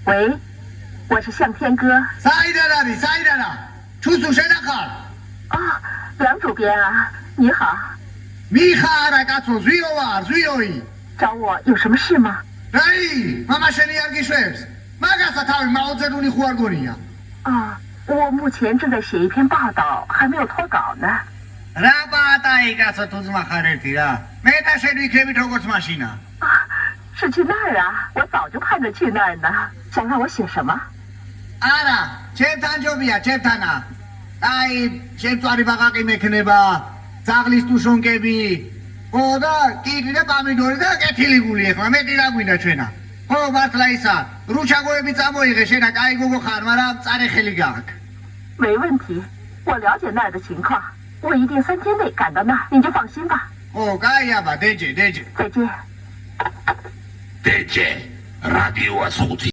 喂，我是向天歌。사이다라 추수세나칼梁主编啊，你好， 미카라 가서 주요이 找我有什么事吗？ 라이 마마셰니 알기쉐스 마가사 타위 마오제두니 후알고니야 我目前正在写一篇报道，还没有脱稿呢。 라바타이 가서 도즈마카레티라 메타셰니 케비 토고츠 마시나 是去那儿啊？我早就盼着去那儿呢。想让我写什么？ 알아 잽탄조비야 잽탄아 아이 잽좌리 바가게 메크네바 자글리스 투숑케비 오다 끼리네 바미도리다 게틸리굴리 ეხლა მე ტირა გვინდა ჩვენა ხო მართლა ისა რუჩაგოები წამოიღე შენა კაიგოგო ხარ მაგრამ წარე ხელი გაქვს 没问题，我了解那儿的情况，我一定3天内赶到那儿，您就放心吧。 ო კაიაბა დეჯე 再见。 Deje, radio ascolti.